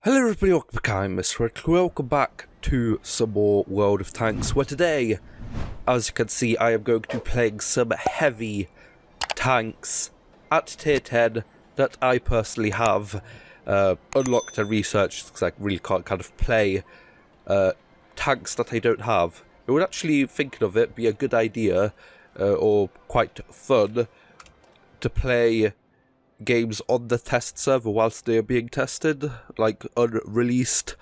Hello everybody, welcome back. I'm MrRedClaw. Welcome back to some more World of Tanks, where today, as you can see, I am going to be playing some heavy tanks at tier 10 that I personally have unlocked and researched, because I really can't kind of play tanks that I don't have. It would actually, thinking of it, be a good idea, or quite fun, to play games on the test server whilst they are being tested, like unreleased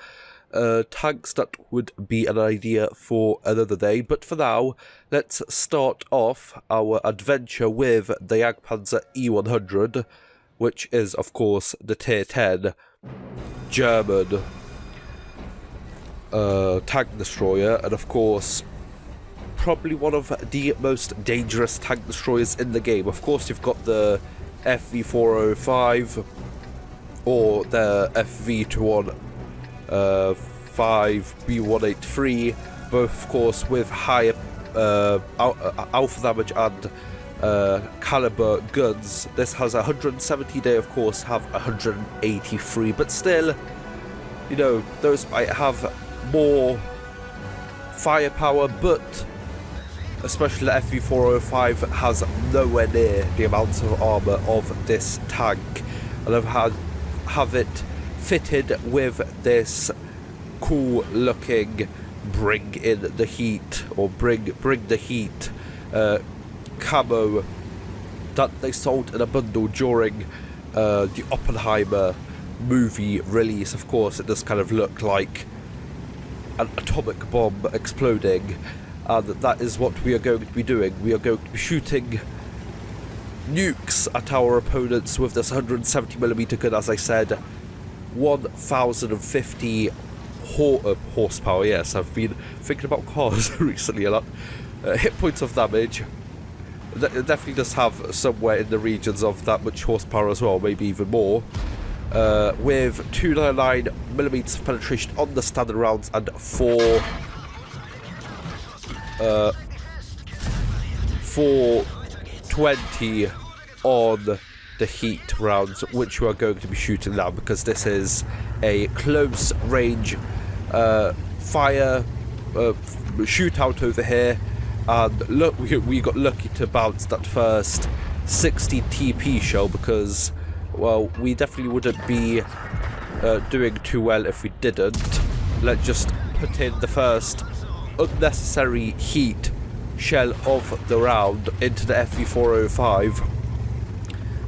tanks. That would be an idea for another day, but for now, let's start off our adventure with the Jagdpanzer E100, which is, of course, the tier 10 German tank destroyer, and of course, probably one of the most dangerous tank destroyers in the game. Of course, you've got the FV405 or the FV215B183, both of course with higher alpha damage and caliber guns. This has 170, they of course have 183, but still, you know, those might have more firepower, but especially the FV405 has nowhere near the amount of armour of this tank, and I've have it fitted with this cool looking bring in the heat, or bring the heat camo that they sold in a bundle during the Oppenheimer movie release. Of course, it does kind of look like an atomic bomb exploding, and that is what we are going to be doing. We are going to be shooting nukes at our opponents with this 170mm gun, as I said, 1050 horsepower. Yes, I've been thinking about cars recently a lot. Hit points of damage. It definitely does have somewhere in the regions of that much horsepower as well, maybe even more. With 299mm of penetration on the standard rounds and 420 on the heat rounds, which we are going to be shooting now, because this is a close range fire shootout over here. And look, we got lucky to bounce that first 60 TP shell, because, well, we definitely wouldn't be doing too well if we didn't. Let's just put in the first unnecessary heat shell of the round into the FV405.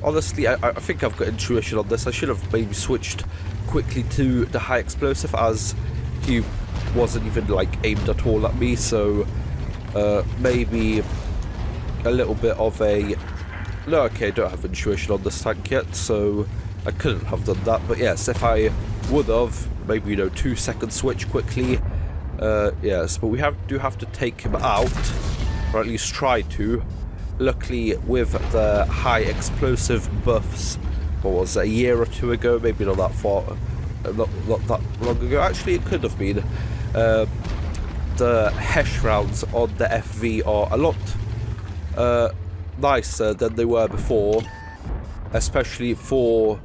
Honestly, I think I've got intuition on this. I should have maybe switched quickly to the high explosive, as he wasn't even like aimed at all at me, so maybe a little bit of a... No, okay, I don't have intuition on this tank yet, so I couldn't have done that. But yes, if I would have, maybe, you know, 2-second switch quickly. Yes, but we do have to take him out, or at least try to. Luckily, with the high explosive buffs, what was it, a year or two ago, maybe not that far, not that long ago, actually it could have been, the HESH rounds on the FV are a lot nicer than they were before, especially for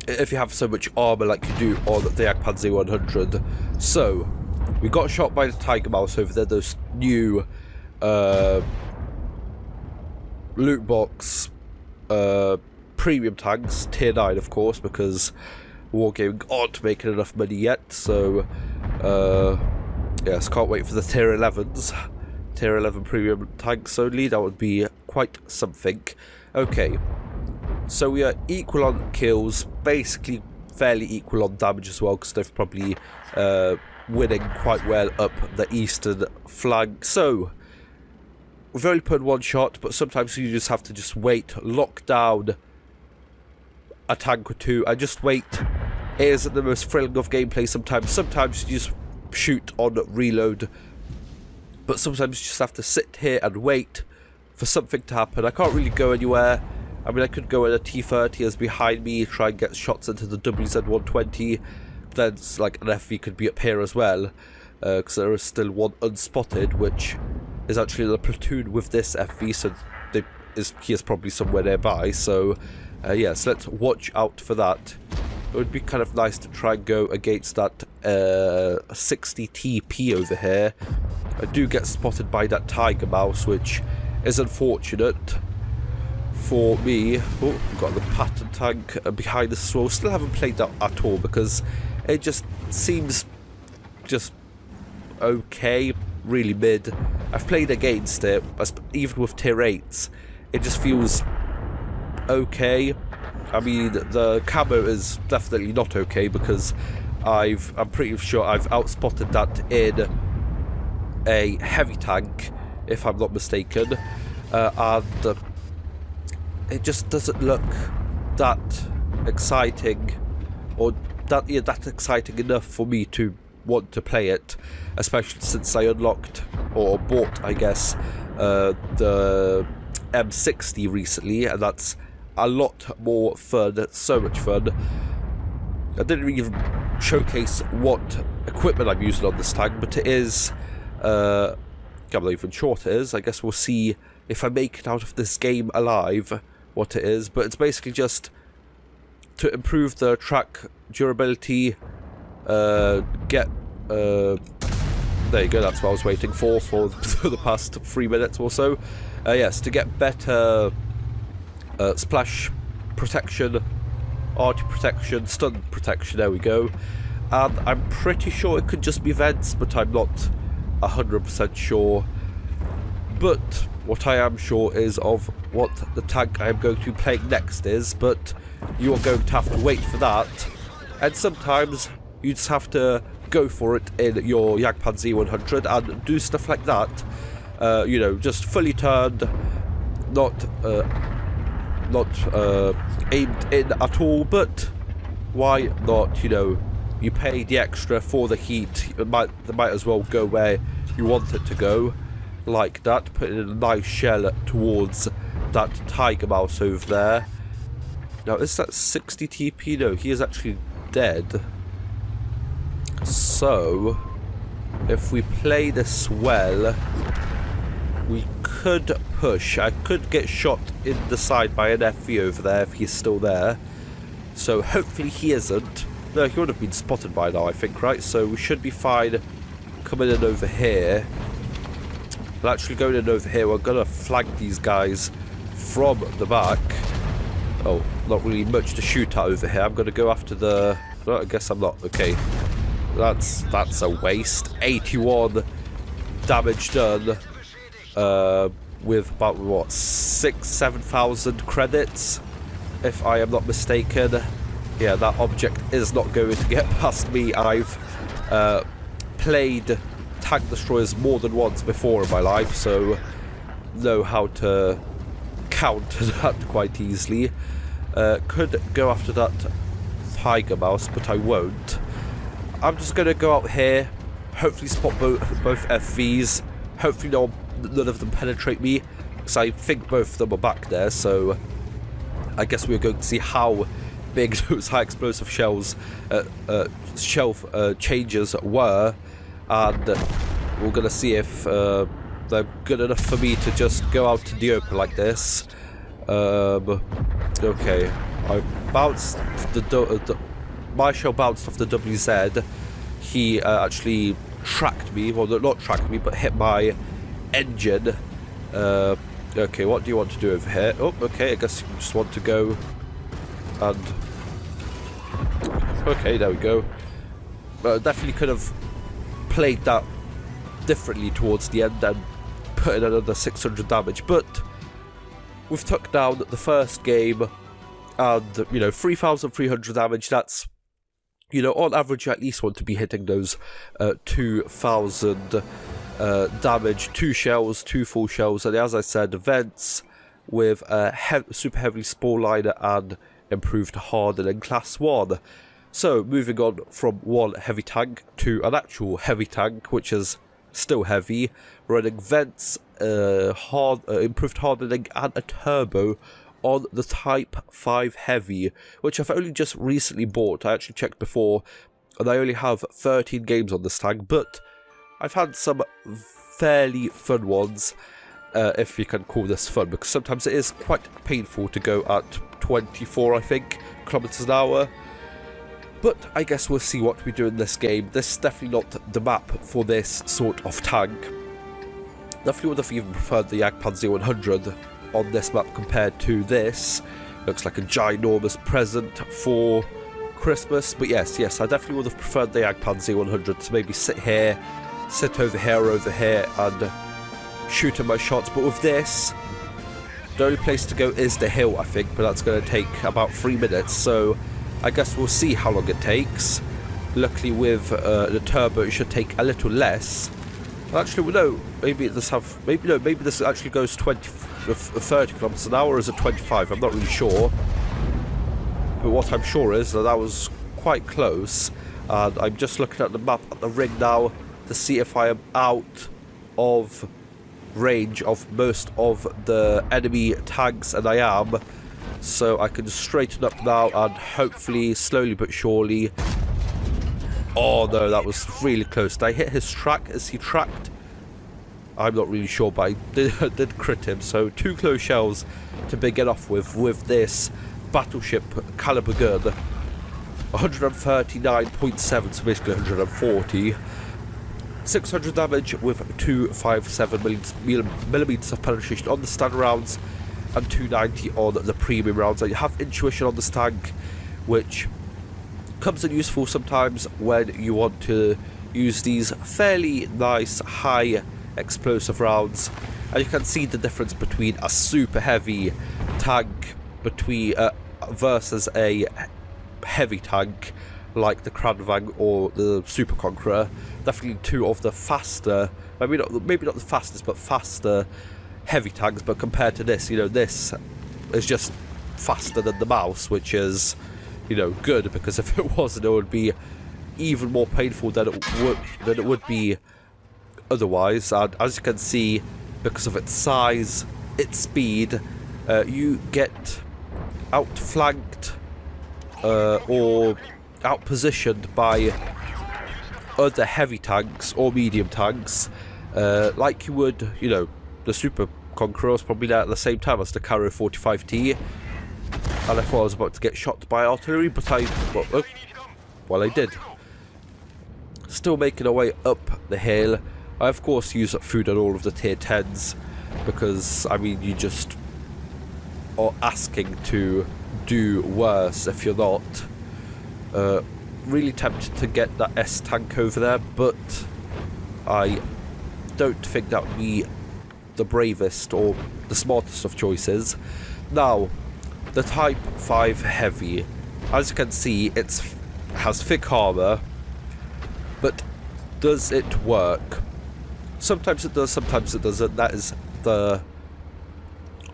if you have so much armor like you do on the Jagdpanzer 100. So we got shot by the Tiger Mouse over there, those new loot box premium tanks, tier 9 of course, because Wargaming aren't making enough money yet. So yes, can't wait for the tier 11s. Tier 11 premium tanks only, that would be quite something. Okay, so we are equal on kills, basically fairly equal on damage as well, because they've probably winning quite well up the eastern flank. So we've only put one shot, but sometimes you just have to just wait, lock down a tank or two, and just wait. It isn't the most thrilling of gameplay sometimes. Sometimes you just shoot on reload, but sometimes you just have to sit here and wait for something to happen. I can't really go anywhere. I mean, I could go in a T30 as behind me, try and get shots into the WZ-120. Then, like, an FV could be up here as well, because there is still one unspotted, which is actually in a platoon with this FV, so he is probably somewhere nearby. So, yes, let's watch out for that. it would be kind of nice to try and go against that 60 TP over here. I do get spotted by that tiger mouse, which is unfortunate for me. Oh, we've got the pattern tank behind us as well. Still haven't played that at all because it just seems just okay, really mid. I've played against it, even with tier 8s. It just feels okay. I mean, the camo is definitely not okay because I'm pretty sure I've outspotted that in a heavy tank, if I'm not mistaken, and it just doesn't look that exciting, or that exciting enough for me to want to play it, especially since I unlocked, or bought, I guess, the M60 recently, and that's a lot more fun, so much fun. I didn't even showcase what equipment I'm using on this tank, but it is, I'm not even sure what it is. I guess we'll see if I make it out of this game alive, what it is, but it's basically just to improve the track durability, get, there you go, that's what I was waiting for the past 3 minutes or so. Yes, to get better splash protection, arty protection, stun protection, there we go. And I'm pretty sure it could just be vents, but I'm not 100% sure. But what I am sure is of what the tank I am going to be playing next is, but you are going to have to wait for that. And sometimes you just have to go for it in your Jagdpan Z100 and do stuff like that. You know, just fully turned, not aimed in at all, but why not? You know, you pay the extra for the heat, they might as well go where you want it to go, like that. Put in a nice shell towards that tiger mouse over there. Now, is that 60 TP? No, he is actually dead. So if we play this well, we could push. I could get shot in the side by an FV over there if he's still there. So hopefully he isn't. No, he would have been spotted by now, I think, right? So we should be fine coming in over here. We're actually going in over here. We're going to flank these guys from the back. Oh, not really much to shoot at over here. I'm going to go after the... No, I guess I'm not. Okay. That's a waste. 81 damage done. With about, what, 6,000-7,000 credits, if I am not mistaken. Yeah, that object is not going to get past me. I've played tank destroyers more than once before in my life, so know how to counter that quite easily. Could go after that tiger mouse, but I won't. I'm just going to go out here, hopefully spot both FVs. Hopefully none of them penetrate me, because I think both of them are back there, so I guess we're going to see how big those high explosive shells changes were, and we're going to see if they're good enough for me to just go out to the open like this. Okay, I bounced my shell bounced off the WZ. He actually tracked me, well, not tracked me, but hit my engine. Okay, what do you want to do over here? Oh, okay, I guess you just want to go and... Okay, there we go. Definitely could have played that differently towards the end and put in another 600 damage, but we've took down the first game, and, you know, 3,300 damage, that's, you know, on average you at least want to be hitting those 2,000 damage, 2 shells, 2 full shells, and as I said, vents with a super heavy spore liner and improved hardening class 1. So moving on from one heavy tank to an actual heavy tank, which is still heavy, running vents, improved hardening and a turbo on the Type 5 Heavy, which I've only just recently bought. I actually checked before, and I only have 13 games on this tank, but I've had some fairly fun ones, if you can call this fun, because sometimes it is quite painful to go at 24, I think, kilometers an hour. But I guess we'll see what we do in this game. This is definitely not the map for this sort of tank. Definitely would have even preferred the Jagdpanzer 100 on this map compared to this. Looks like a ginormous present for Christmas. But yes, I definitely would have preferred the Jagdpanzer 100 to maybe sit over here, and shooting my shots. But with this, the only place to go is the hill, I think, but that's going to take about 3 minutes, so I guess we'll see how long it takes. Luckily with the turbo it should take a little less. Actually, no, maybe this actually goes 30 kilometers an hour, or is it 25? I'm not really sure. But what I'm sure is that was quite close, and I'm just looking at the map at the ring now to see if I am out of range of most of the enemy tanks, and I am, so I can straighten up now and hopefully slowly but surely. Oh no, that was really close. Did I hit his track? Is he tracked? I'm not really sure, but I did crit him, so 2 close shells to begin off with this battleship caliber gun. 139.7, so basically 140. 600 damage with 257mm of penetration on the standard rounds and 290 on the premium rounds. And you have intuition on this tank, which comes in useful sometimes when you want to use these fairly nice high explosive rounds. And you can see the difference between a super heavy tank versus a heavy tank like the Kranvang or the Super Conqueror. Definitely 2 of the faster, maybe not the fastest, but faster heavy tanks. But compared to this, this is just faster than the mouse, which is, good, because if it wasn't, it would be even more painful than it would be otherwise. And as you can see, because of its size, its speed, you get outflanked or outpositioned by other heavy tanks or medium tanks, like you would, the Super Conqueror was probably there at the same time as the Karo 45T, and I thought I was about to get shot by artillery, but I did. Still making our way up the hill. I of course use up food on all of the tier 10s, because I mean you just are asking to do worse if you're not. Really tempted to get that S tank over there, but I don't think that would be the bravest or the smartest of choices. Now, the Type 5 Heavy, as you can see, it has thick armour, but does it work? Sometimes it does, sometimes it doesn't. That is the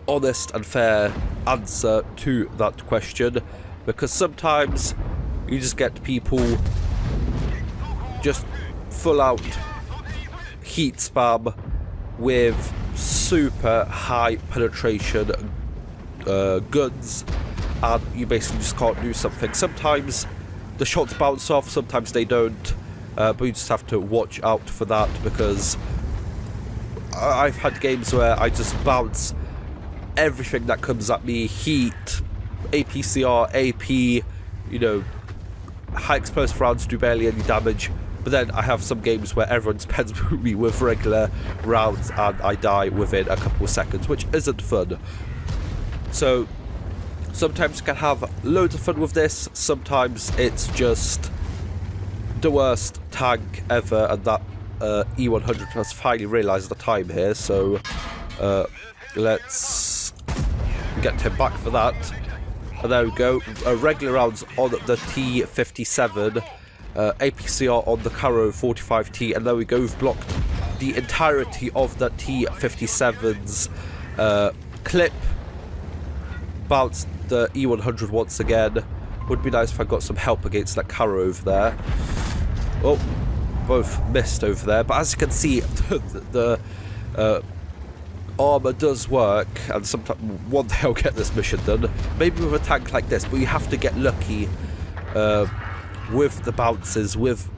honest and fair answer to that question, because sometimes you just get people just full out heat spam with super high penetration guns, and you basically just can't do something. Sometimes the shots bounce off, sometimes they don't, but you just have to watch out for that, because I've had games where I just bounce everything that comes at me: heat, APCR, AP, high explosive rounds do barely any damage. But then I have some games where everyone spends me with regular rounds and I die within a couple of seconds, which isn't fun. So sometimes you can have loads of fun with this, sometimes it's just the worst tank ever, and that E100 has finally realised the time here, so let's get him back for that. And there we go, regular rounds on the T57, APCR on the Karo 45T, and there we go, we've blocked the entirety of the T57's clip. Bounced the E100 once again. Would be nice if I got some help against that Karo over there. Oh, both missed over there, but as you can see, the armour does work, and sometimes one day I'll get this mission done, maybe with a tank like this, but you have to get lucky with the bounces, with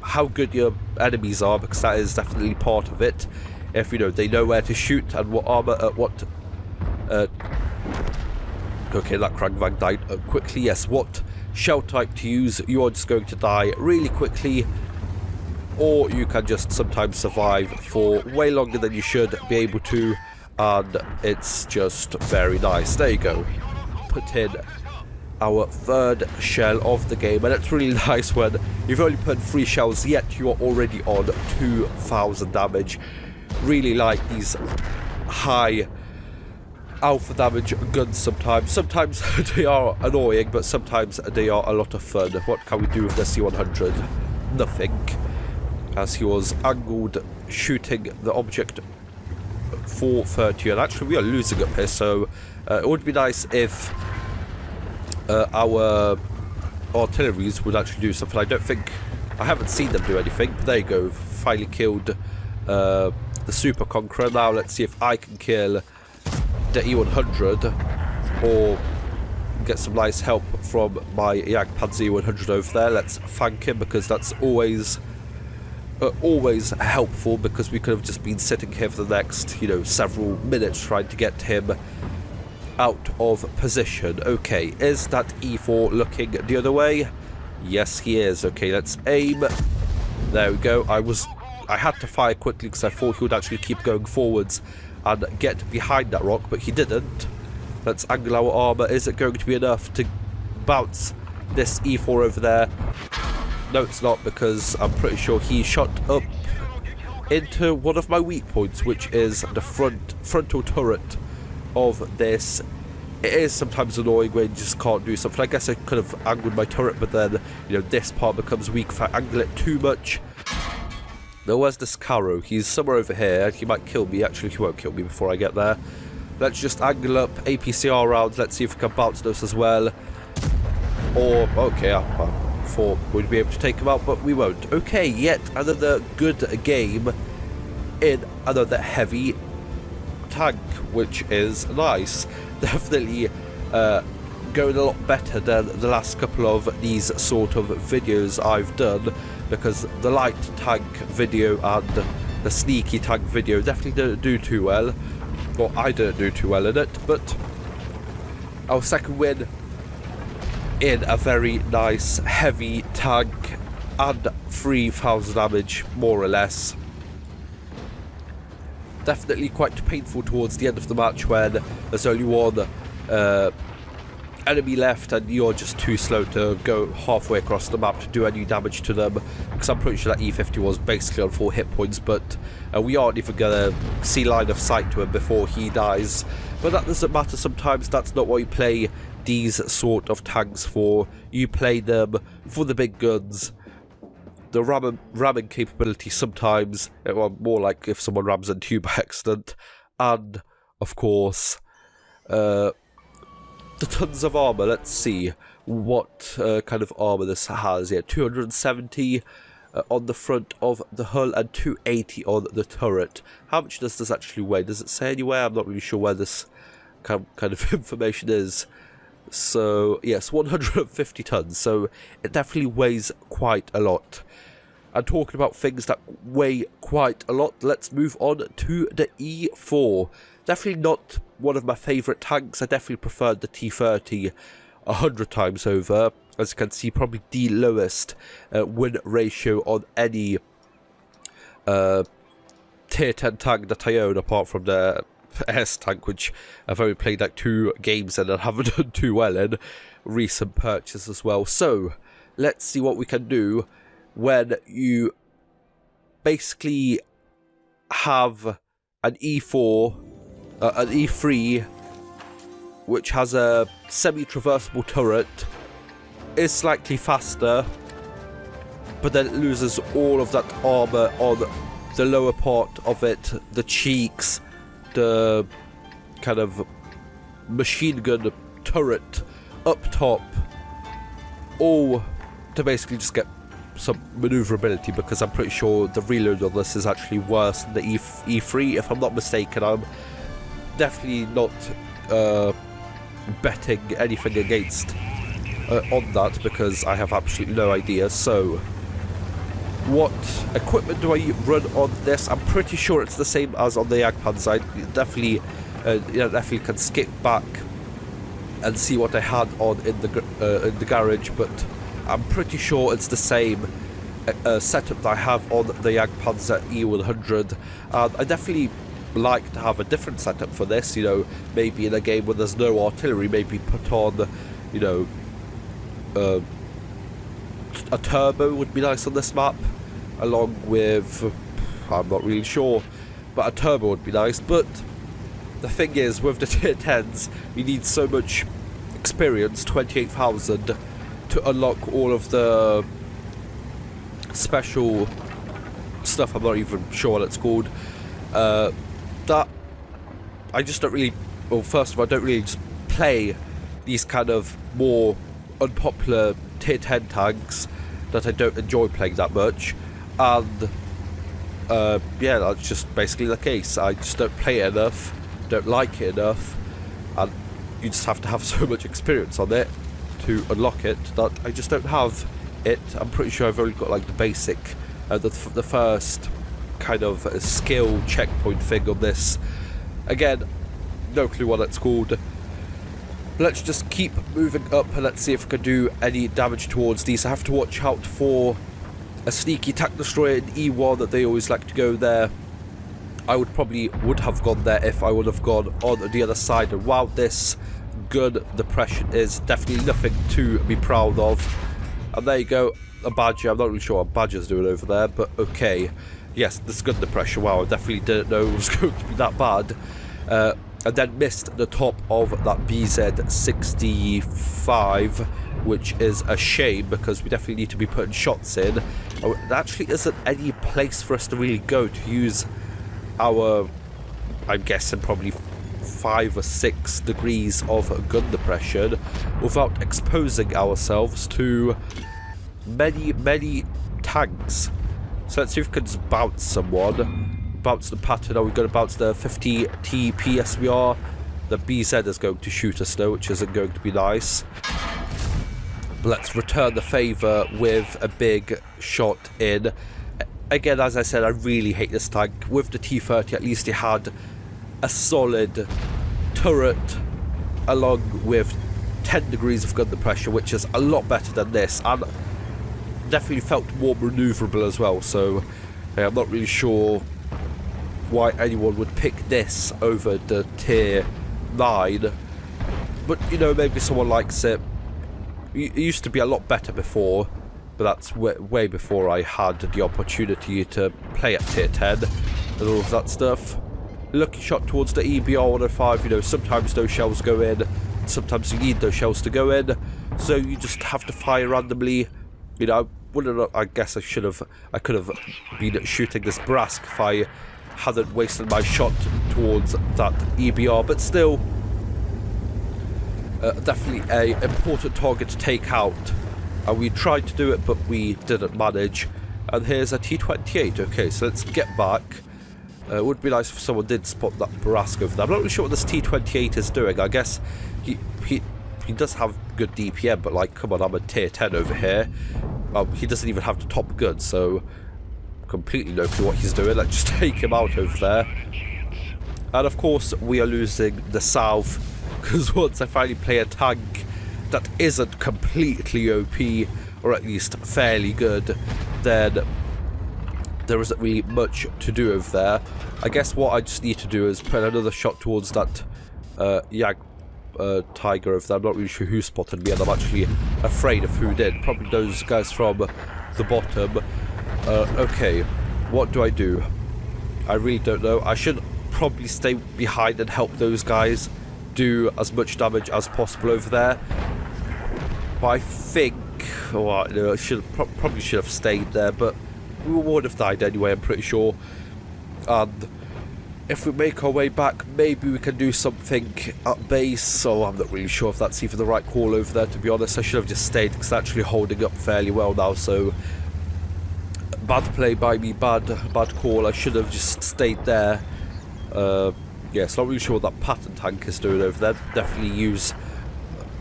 how good your enemies are, because that is definitely part of it. If they know where to shoot and what armour, okay, that Krangvang died quickly. Yes, what shell type to use, you are just going to die really quickly, or you can just sometimes survive for way longer than you should be able to, and it's just very nice. There you go. Put in our third shell of the game, and it's really nice when you've only put 3 shells yet you are already on 2,000 damage. Really like these high alpha damage guns sometimes. Sometimes they are annoying, but sometimes they are a lot of fun. What can we do with the C100? Nothing, as he was angled shooting the object 430, and actually we are losing up here, so it would be nice if our artilleries would actually do something. I haven't seen them do anything, but there you go. Finally killed the Super Conqueror. Now let's see if I can kill the E100 or get some nice help from my Jagdpanzer E100 over there. Let's thank him, because that's always helpful, because we could have just been sitting here for the next, several minutes trying to get him out of position. Okay, is that E4 looking the other way? Yes, he is. Okay, let's aim. There we go. I had to fire quickly because I thought he would actually keep going forwards and get behind that rock, but he didn't. Let's angle our armor. Is it going to be enough to bounce this E4 over there? No, it's not, because I'm pretty sure he shot up into one of my weak points, which is the frontal turret of this. It is sometimes annoying when you just can't do something. I guess I could have angled my turret, but then, this part becomes weak if I angle it too much. Now, where's this Caro? He's somewhere over here. He might kill me. Actually, he won't kill me before I get there. Let's just angle up APCR rounds. Let's see if we can bounce those as well. Or, okay, I thought we'd be able to take him out, but we won't. Okay, yet another good game in another heavy tank, which is nice. Definitely going a lot better than the last couple of these sort of videos I've done, because the light tank video and the sneaky tank video definitely didn't do too well, or I didn't do too well in it. But our second win in a very nice heavy tank and 3,000 damage, more or less. Definitely quite painful towards the end of the match when there's only one enemy left and you're just too slow to go halfway across the map to do any damage to them, because I'm pretty sure that E50 was basically on 4 hit points, but we aren't even gonna see line of sight to him before he dies. But that doesn't matter. Sometimes that's not what you play these sort of tanks for. You play them for the big guns, the ramming capability sometimes, well, more like if someone rams into you by accident, and of course the tons of armor. Let's see what kind of armor this has. Yeah, 270 on the front of the hull and 280 on the turret. How much does this actually weigh? Does it say anywhere? I'm not really sure where this kind of information is. So yes, 150 tons, so it definitely weighs quite a lot. And talking about things that weigh quite a lot, let's move on to the E4. Definitely not one of my favourite tanks. I definitely preferred the T30 100 times over. As you can see, probably the lowest win ratio on any tier 10 tank that I own, apart from the S tank, which I've only played like 2 games and I haven't done too well in. Recent purchase as well. So let's see what we can do when you basically have an E4, an E3, which has a semi-traversable turret, is slightly faster, but then it loses all of that armor on the lower part of it, the cheeks, the kind of machine gun turret up top, all to basically just get some maneuverability, because I'm pretty sure the reload on this is actually worse than the E3, if I'm not mistaken. I'm definitely not betting anything against on that, because I have absolutely no idea. So what equipment do I run on this? I'm pretty sure it's the same as on the Jagdpanzer. I definitely definitely can skip back and see what I had on in the garage, but I'm pretty sure it's the same setup that I have on the Jagdpanzer E100. I definitely like to have a different setup for this, you know, maybe in a game where there's no artillery, maybe put on, you know, a turbo would be nice on this map, along with, I'm not really sure, but a turbo would be nice. But the thing is, with the tier 10s, you need so much experience, 28,000, to unlock all of the special stuff, I'm not even sure what it's called, that I just don't really, well, first of all, I don't really just play these kind of more unpopular tier 10 tanks that I don't enjoy playing that much, and yeah, that's just basically the case. I just don't play it enough, don't like it enough, and you just have to have so much experience on it to unlock it that I just don't have it. I'm pretty sure I've only got like the basic, the first kind of skill checkpoint thing on this. Again, no clue what it's called. Let's just keep moving up and let's see if we can do any damage towards these. I have to watch out for a sneaky tank destroyer in E1 that they always like to go there. I would have gone there if I would have gone on the other side. And wow, this gun depression is definitely nothing to be proud of. And there you go, a Badger. I'm not really sure what Badger's doing over there, but okay. Yes, this gun depression, wow, I definitely didn't know it was going to be that bad. And then missed the top of that BZ-65, which is a shame because we definitely need to be putting shots in. There actually isn't any place for us to really go to use our, I'm guessing, probably 5 or 6 degrees of gun depression without exposing ourselves to many tanks. So let's see if we can just bounce someone. Bounce the pattern. Are we going to bounce the 50T PSVR? The BZ is going to shoot us though, which isn't going to be nice. But let's return the favour with a big shot in. Again, as I said, I really hate this tank. With the T30, at least it had a solid turret along with 10 degrees of gun depression, which is a lot better than this, and definitely felt more manoeuvrable as well. So I'm not really sure why anyone would pick this over the tier 9, but you know, maybe someone likes it. It used to be a lot better before, but that's way before I had the opportunity to play at tier 10 and all of that stuff. Lucky shot towards the EBR-105, you know, sometimes those shells go in, sometimes you need those shells to go in, so you just have to fire randomly. You know, I guess I could have been shooting this Brask if I hadn't wasted my shot towards that EBR, but still, definitely a important target to take out. And we tried to do it, but we didn't manage. And here's a T28. Okay, so let's get back. It would be nice if someone did spot that Brask over there. I'm not really sure what this T28 is doing. I guess he does have good DPM, but like, come on, I'm a tier 10 over here. He doesn't even have the top gun, so completely no clue what he's doing. Let's just take him out over there. And of course, we are losing the south, because once I finally play a tank that isn't completely OP, or at least fairly good, then there isn't really much to do over there. I guess what I just need to do is put another shot towards that Tiger over there. I'm not really sure who spotted me, and I'm actually afraid of who did. Probably those guys from the bottom. Okay, what do? I really don't know. I should probably stay behind and help those guys do as much damage as possible over there. But I think, I probably should have stayed there, but we would have died anyway, I'm pretty sure. And if we make our way back, maybe we can do something at base. So I'm not really sure if that's even the right call over there, to be honest. I should have just stayed, because it's actually holding up fairly well now. So bad play by me, bad call. I should have just stayed there. Yes, not really sure what that pattern tank is doing over there. Definitely use,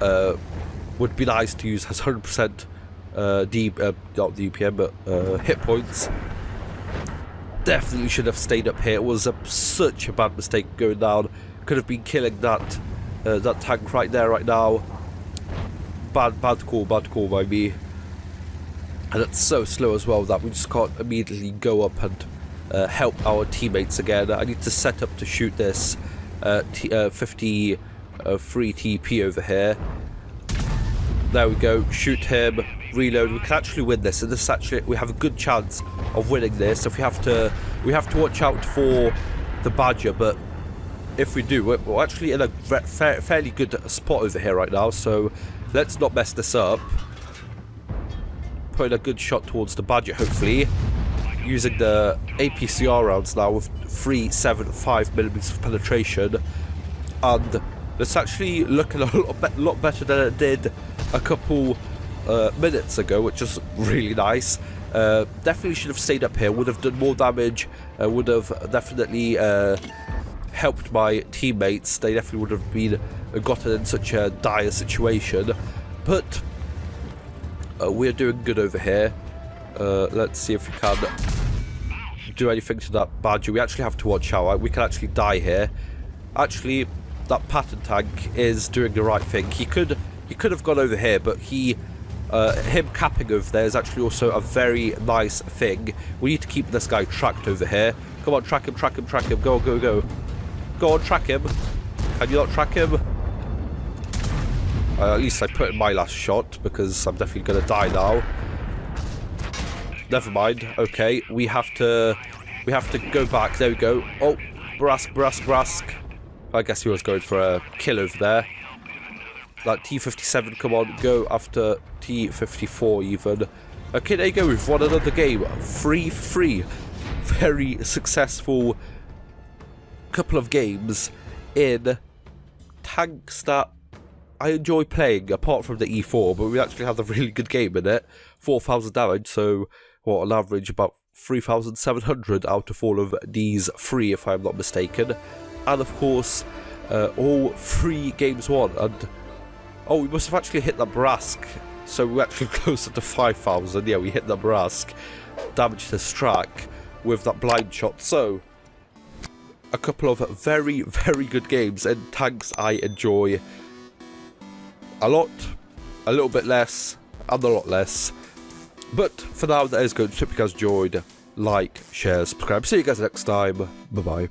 would be nice to use, has 100% not DPM, but hit points. Definitely should have stayed up here. It was such a bad mistake going down. Could have been killing that that tank right there, right now. Bad call by me. And it's so slow as well that we just can't immediately go up and help our teammates again. I need to set up to shoot this 53 TP over here. There we go, shoot him, reload. We can actually win this, and this actually, we have a good chance of winning this. If we have to watch out for the Badger, but if we do, we're actually in a fairly good spot over here right now, so let's not mess this up. Putting a good shot towards the Badger, hopefully. Using the APCR rounds now with 3.75mm of penetration. And it's actually looking a lot better than it did a couple minutes ago, which is really nice. Definitely should have stayed up here, would have done more damage, would have definitely helped my teammates. They definitely would have been gotten in such a dire situation. But we're doing good over here. Let's see if we can do anything to that Badger. We actually have to watch out. We can actually die here. Actually, that Patton tank is doing the right thing. He could have gone over here, but him capping over there is actually also a very nice thing. We need to keep this guy tracked over here. Come on, track him. Go. Go on, track him. Can you not track him? At least I put in my last shot, because I'm definitely going to die now. Never mind. Okay, we have to go back. There we go. Oh, Brask. I guess he was going for a kill over there. That T57, come on, go after T54 even. Okay, there you go, we've won another game. 3-3. Very successful couple of games in tanks that I enjoy playing, apart from the E4, but we actually have a really good game in it. 4,000 damage, so what, on average about 3,700 out of all of these 3, if I'm not mistaken. And of course, all 3 games won. And oh, we must have actually hit the Brask, so we're actually closer to 5,000. Yeah, we hit the Brask, damaged his track with that blind shot. So a couple of very good games in tanks I enjoy a lot, a little bit less, and a lot less. But for now, that is good. Hope you guys enjoyed. Like, share, subscribe. See you guys next time. Bye bye.